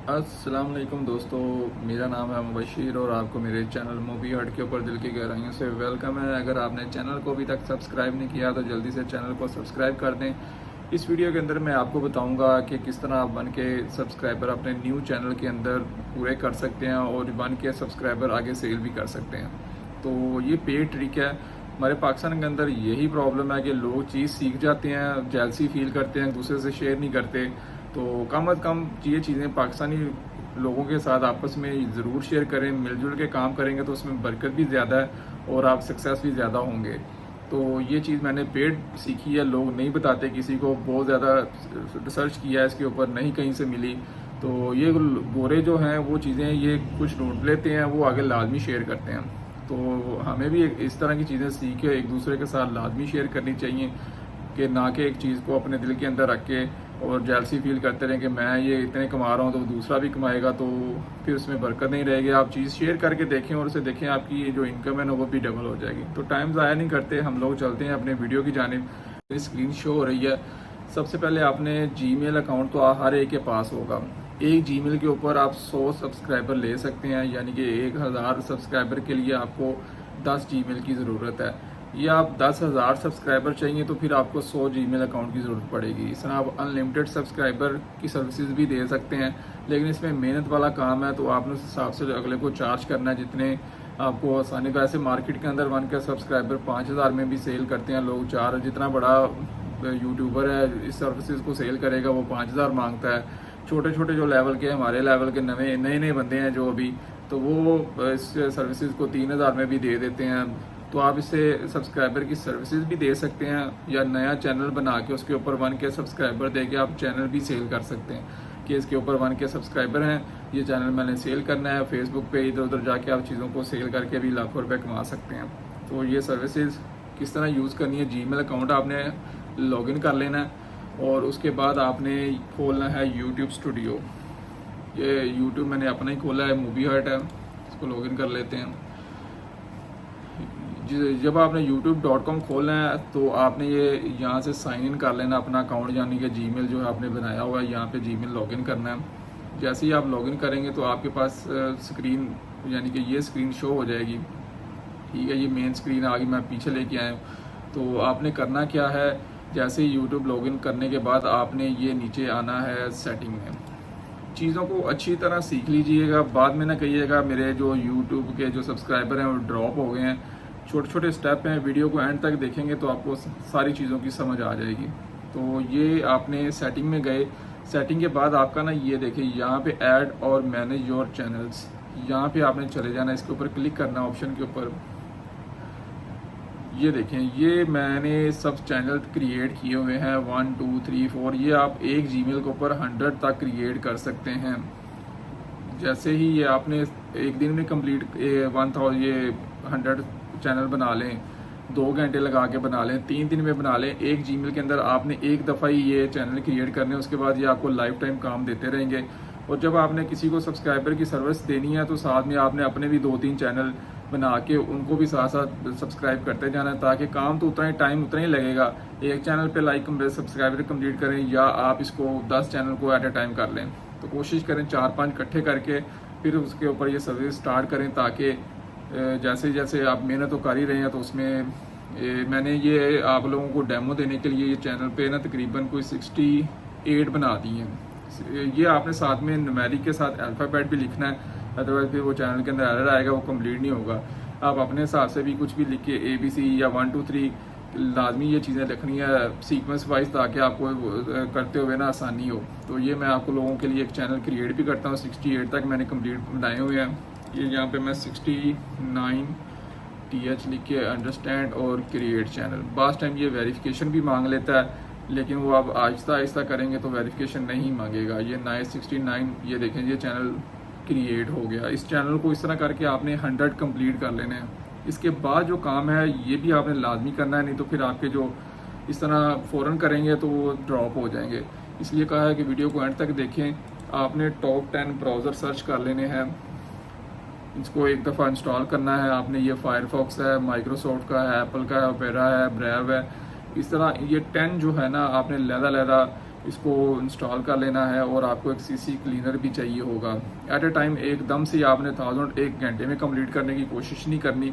अस्सलाम वालेकुम दोस्तों, मेरा नाम है मुबशिर और आपको मेरे चैनल मूवी हट के ऊपर दिल की गहराइयों से वेलकम है। अगर आपने चैनल को अभी तक सब्सक्राइब नहीं किया तो जल्दी से चैनल को सब्सक्राइब कर दें। इस वीडियो के अंदर मैं आपको बताऊंगा कि किस तरह आप बन के सब्सक्राइबर अपने न्यू चैनल के अंदर पूरे कर सकते हैं और बन के सब्सक्राइबर आगे सेल भी कर सकते हैं। तो ये पेड ट्रिक है। हमारे पाकिस्तान के अंदर यही प्रॉब्लम है कि लोग चीज़ सीख जाते हैं, जेलसी फील करते हैं, दूसरे से शेयर नहीं करते। तो कम अज़ कम ये चीज़ें पाकिस्तानी लोगों के साथ आपस में ज़रूर शेयर करें। मिलजुल के काम करेंगे तो उसमें बरकत भी ज़्यादा है और आप सक्सेस भी ज़्यादा होंगे। तो ये चीज़ मैंने पेड सीखी है, लोग नहीं बताते किसी को। बहुत ज़्यादा रिसर्च किया है इसके ऊपर, नहीं कहीं से मिली। तो ये गोरे जो हैं वो चीज़ें ये कुछ ढूंढ लेते हैं, वो आगे लाजमी शेयर करते हैं। तो हमें भी इस तरह की चीज़ें सीख के एक दूसरे के साथ लाजमी शेयर करनी चाहिए कि ना कि एक चीज़ को अपने दिल के अंदर रख के और जेलसी फील करते रहें कि मैं ये इतने कमा रहा हूँ तो दूसरा भी कमाएगा, तो फिर उसमें बरकत नहीं रहेगी। आप चीज़ शेयर करके देखें और उसे देखें, आपकी जो इनकम है ना वो भी डबल हो जाएगी। तो टाइम ज़ाया नहीं करते, हम लोग चलते हैं अपने वीडियो की जानिब। स्क्रीन शो हो रही है। सबसे पहले आपने जीमेल अकाउंट तो हर एक के पास होगा। एक जीमेल के ऊपर आप 100 सब्सक्राइबर ले सकते हैं, यानी कि 1000 सब्सक्राइबर के लिए आपको 10 जीमेल की ज़रूरत है। ये आप 10,000 सब्सक्राइबर चाहिए तो फिर आपको 100 जीमेल अकाउंट की ज़रूरत पड़ेगी। इस तरह आप अनलिमिटेड सब्सक्राइबर की सर्विसेज भी दे सकते हैं, लेकिन इसमें मेहनत वाला काम है। तो आपने उस हिसाब से अगले को चार्ज करना है जितने आपको आसानी। वैसे मार्केट के अंदर 1 के सब्सक्राइबर 5000 में भी सेल करते हैं लोग। 4 जितना बड़ा यूट्यूबर है इस सर्विसेज को सेल करेगा वो 5000 मांगता है। छोटे छोटे जो लेवल के, हमारे लेवल के नए नए बंदे हैं जो अभी, तो वो इस सर्विसेज को 3000 में भी दे देते हैं। तो आप इससे सब्सक्राइबर की सर्विसेज भी दे सकते हैं, या नया चैनल बना के उसके ऊपर 1 के सब्सक्राइबर दे के आप चैनल भी सेल कर सकते हैं कि इसके ऊपर 1 के सब्सक्राइबर हैं, ये चैनल मैंने सेल करना है। फेसबुक पे इधर उधर जाके आप चीज़ों को सेल करके भी लाखों रुपए कमा सकते हैं। तो ये सर्विसेज किस तरह यूज़ करनी है, जीमेल अकाउंट आपने लॉगिन कर लेना है और उसके बाद आपने खोलना है यूट्यूब स्टूडियो। ये यूट्यूब मैंने अपना ही खोला है, मूवी हट है, इसको लॉगिन कर लेते हैं। जब आपने youtube.com खोलना है तो आपने ये यहाँ से साइन इन कर लेना अपना अकाउंट, यानी कि जीमेल जो है आपने बनाया हुआ है, यहाँ पे जीमेल लॉगिन करना है। जैसे ही आप लॉगिन करेंगे तो आपके पास स्क्रीन, यानी कि ये स्क्रीन शो हो जाएगी। ठीक है, ये मेन स्क्रीन आ गई, मैं पीछे लेके आया हूँ। तो आपने करना क्या है, जैसे ही यूट्यूब लॉगिन करने के बाद आपने ये नीचे आना है सेटिंग में। चीज़ों को अच्छी तरह सीख लीजिएगा, बाद में ना कहिएगा मेरे जो यूट्यूब के जो सब्सक्राइबर हैं वो ड्रॉप हो गए हैं। छोटे छोटे स्टेप हैं, वीडियो को एंड तक देखेंगे तो आपको सारी चीज़ों की समझ आ जाएगी। तो ये आपने सेटिंग में गए, सेटिंग के बाद आपका ना ये देखिए यहाँ पे ऐड और मैनेज योर चैनल्स, यहाँ पे आपने चले जाना, इसके ऊपर क्लिक करना ऑप्शन के ऊपर। ये देखें, ये मैंने सब चैनल क्रिएट किए हुए हैं 1 2 3 4। ये आप एक जीमेल के ऊपर 100 तक क्रिएट कर सकते हैं। जैसे ही ये आपने एक दिन में कंप्लीट 1000 ये 100 चैनल बना लें, 2 घंटे लगा के बना लें, 3 दिन में बना लें, एक जीमेल के अंदर आपने एक दफ़ा ही ये चैनल क्रिएट करने, उसके बाद ये आपको लाइफ टाइम काम देते रहेंगे। और जब आपने किसी को सब्सक्राइबर की सर्विस देनी है तो साथ में आपने अपने भी 2-3 चैनल बना के उनको भी साथ साथ सब्सक्राइब करते जाना है, ताकि काम तो उतना ही टाइम उतना ही लगेगा। एक चैनल पे लाइक सब्सक्राइबर कंप्लीट करें या आप इसको 10 चैनल को एट ए टाइम कर लें। तो कोशिश करें 4-5 इकट्ठे करके फिर उसके ऊपर ये सर्विस स्टार्ट करें, ताकि जैसे जैसे आप मेहनत तो कर ही रहे हैं। तो उसमें मैंने ये आप लोगों को डेमो देने के लिए ये चैनल पे ना तकरीबन कोई 68 बना दी हैं। ये आपने साथ में न्यूमेरिक के साथ अल्फ़ाबेट भी लिखना है, अदरवाइज फिर वो चैनल के अंदर एरर आएगा, वो कंप्लीट नहीं होगा। आप अपने हिसाब से भी कुछ भी लिख के ABC या 1 2 3 लाजमी ये चीज़ें लिखनी है सीक्वेंस वाइज, ताकि आपको करते हुए ना आसानी हो। तो ये मैं आपको लोगों के लिए एक चैनल क्रिएट भी करता हूँ, 68 तक मैंने कंप्लीट बनाए हुए हैं। ये यहाँ पे मैं 69 TH लिख के अंडरस्टैंड और क्रिएट चैनल। बास टाइम ये वेरिफिकेशन भी मांग लेता है, लेकिन वो आप आहिस्ता आहिस्ता करेंगे तो वेरिफिकेशन नहीं मांगेगा। ये 969, ये देखें ये चैनल क्रिएट हो गया। इस चैनल को इस तरह करके आपने 100 कंप्लीट कर लेने हैं। इसके बाद जो काम है ये भी आपने लाजमी करना है, नहीं तो फिर आपके जो इस तरह फ़ौरन करेंगे तो वो ड्रॉप हो जाएंगे। इसलिए कहा है कि वीडियो को एंड तक देखें। आपने टॉप 10 ब्राउज़र सर्च कर लेने हैं, इसको एक दफ़ा इंस्टॉल करना है आपने। ये फायरफॉक्स है, माइक्रोसॉफ्ट का है, एप्पल का है, ओपेरा है, ब्रेव है। इस तरह ये 10 जो है ना आपने लहदा इसको इंस्टॉल कर लेना है और आपको एक सीसी क्लीनर भी चाहिए होगा। एट ए टाइम एकदम से आपने 1000 एक घंटे में कंप्लीट करने की कोशिश नहीं करनी।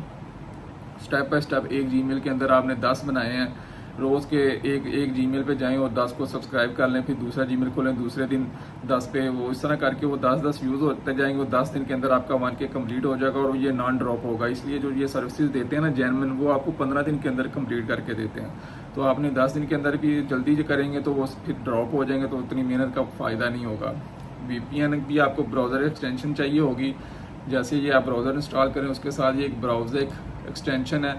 स्टेप बाय स्टेप एक जीमेल के अंदर आपने 10 बनाए हैं, रोज़ के एक जीमेल पे जाएं और 10 को सब्सक्राइब कर लें, फिर दूसरा जीमेल खोलें, दूसरे दिन 10 पे, वो इस तरह करके वो 10 यूज़ होते जाएंगे और 10 दिन के अंदर आपका 1K कंप्लीट हो जाएगा और ये नॉन ड्रॉप होगा। इसलिए जो ये सर्विसेज देते हैं ना जेन्युइन, वो आपको 15 दिन के अंदर कंप्लीट करके देते हैं। तो आपने 10 दिन के अंदर भी जल्दी से करेंगे तो वो फिर ड्रॉप हो जाएंगे, तो उतनी मेहनत का फ़ायदा नहीं होगा। VPN भी आपको ब्राउज़र एक्सटेंशन चाहिए होगी। जैसे ये आप ब्राउज़र इंस्टॉल करें उसके साथ ये एक ब्राउज़र एक्सटेंशन है,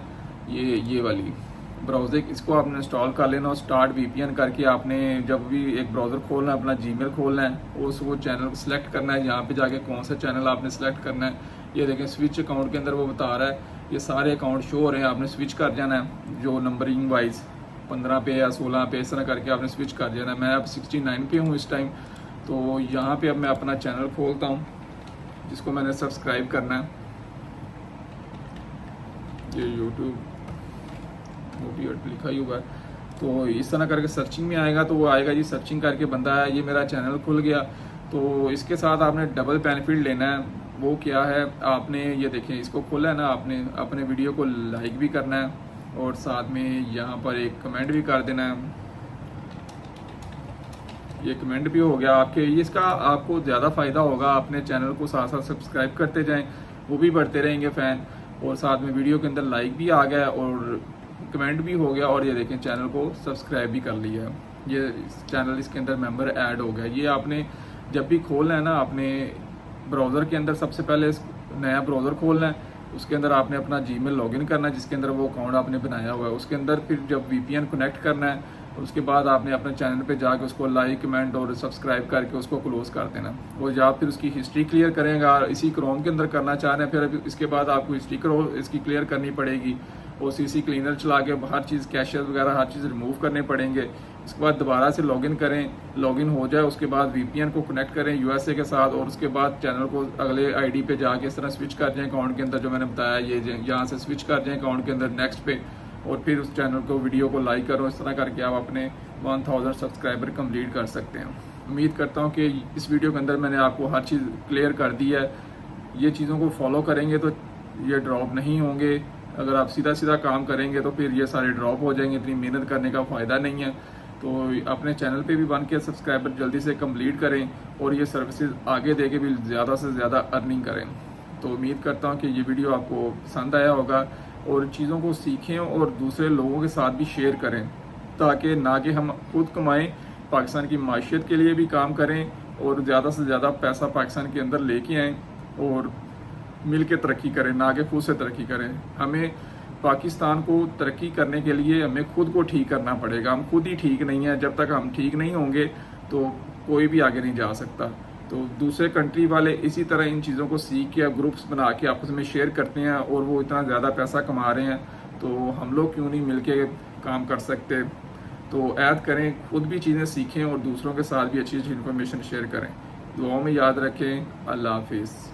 ये वाली ब्राउज़र, इसको आपने इंस्टॉल कर लेना और स्टार्ट VPN करके आपने जब भी एक ब्राउज़र खोलना है, अपना जीमेल खोलना है, उस वो चैनल को सिलेक्ट करना है। यहाँ पे जाके कौन सा चैनल आपने सेलेक्ट करना है, ये देखें स्विच अकाउंट के अंदर वो बता रहा है, ये सारे अकाउंट शो हो रहे हैं, आपने स्विच कर जाना है जो नंबरिंग वाइज 15 पे या 16 पे इस तरह करके आपने स्विच कर जाना है। मैं अब 69 पे हूँ इस टाइम। तो यहाँ पे अब मैं अपना चैनल खोलता हूँ जिसको मैंने सब्सक्राइब करना है, ये यूट्यूब मोबी हट लिखा ही हुआ है। तो इस तरह करके सर्चिंग में आएगा तो वो आएगा जी सर्चिंग करके बंदा है, ये मेरा चैनल खुल गया। तो इसके साथ आपने डबल बेनिफिट लेना है। वो क्या है, आपने ये देखें इसको खोला है ना, आपने अपने वीडियो को लाइक भी करना है और साथ में यहाँ पर एक कमेंट भी कर देना है। ये कमेंट भी हो गया आपके, इसका आपको ज़्यादा फ़ायदा होगा। अपने चैनल को साथ साथ सब्सक्राइब करते जाएं, वो भी बढ़ते रहेंगे फ़ैन, और साथ में वीडियो के अंदर लाइक भी आ गया और कमेंट भी हो गया, और ये देखें चैनल को सब्सक्राइब भी कर लिया। ये चैनल इसके अंदर मेंबर ऐड हो गया। ये आपने जब भी खोलना है ना, आपने ब्राउज़र के अंदर सबसे पहले नया ब्राउज़र खोलना है, उसके अंदर आपने अपना जीमेल लॉगिन करना है जिसके अंदर वो अकाउंट आपने बनाया हुआ है। उसके अंदर फिर जब VPN कनेक्ट करना है, उसके बाद आपने अपने चैनल पे जाके उसको लाइक कमेंट और सब्सक्राइब करके उसको क्लोज कर देना। और जब फिर उसकी हिस्ट्री क्लियर करेंगे, इसी क्रोम के अंदर करना चाह रहे हैं, फिर इसके बाद आपको हिस्ट्री इसकी क्लियर करनी पड़ेगी और CC क्लीनर चला के हर चीज़ कैशेस वगैरह हर चीज़ रिमूव करने पड़ेंगे। इसके बाद दोबारा से लॉगिन करें, लॉगिन हो जाए उसके बाद VPN को कनेक्ट करें USA के साथ, और उसके बाद चैनल को अगले ID पे जाके इस तरह स्विच कर जाएँ अकाउंट के अंदर, जो मैंने बताया ये यहाँ से स्विच कर जाएँ अकाउंट के अंदर नेक्स्ट पे, और फिर उस चैनल को वीडियो को लाइक करो। इस तरह करके आप अपने 1000 सब्सक्राइबर कंप्लीट कर सकते हैं। उम्मीद करता हूँ कि इस वीडियो के अंदर मैंने आपको हर चीज़ क्लियर कर दी है। ये चीज़ों को फॉलो करेंगे तो ये ड्रॉप नहीं होंगे। अगर आप सीधा सीधा काम करेंगे तो फिर ये सारे ड्रॉप हो जाएंगे, इतनी मेहनत करने का फ़ायदा नहीं है। तो अपने चैनल पे भी 1K सब्सक्राइबर जल्दी से कंप्लीट करें और ये सर्विसेज आगे दे के भी ज़्यादा से ज़्यादा अर्निंग करें। तो उम्मीद करता हूँ कि ये वीडियो आपको पसंद आया होगा और चीज़ों को सीखें और दूसरे लोगों के साथ भी शेयर करें, ताकि ना कि हम खुद कमाएं, पाकिस्तान की माशियत के लिए भी काम करें और ज़्यादा से ज़्यादा पैसा पाकिस्तान के अंदर लेके आएँ और मिल के तरक्की करें, ना कि खुद से तरक्की करें। हमें पाकिस्तान को तरक्की करने के लिए हमें खुद को ठीक करना पड़ेगा। हम खुद ही ठीक नहीं हैं, जब तक हम ठीक नहीं होंगे तो कोई भी आगे नहीं जा सकता। तो दूसरे कंट्री वाले इसी तरह इन चीज़ों को सीख के ग्रुप्स बना के आपस में शेयर करते हैं और वो इतना ज़्यादा पैसा कमा रहे हैं, तो हम लोग क्यों नहीं मिल के काम कर सकते। तो ऐड करें, खुद भी चीज़ें सीखें और दूसरों के साथ भी अच्छी अच्छी इन्फॉर्मेशन शेयर करें। दुआओं में याद रखें। अल्लाह हाफिज़।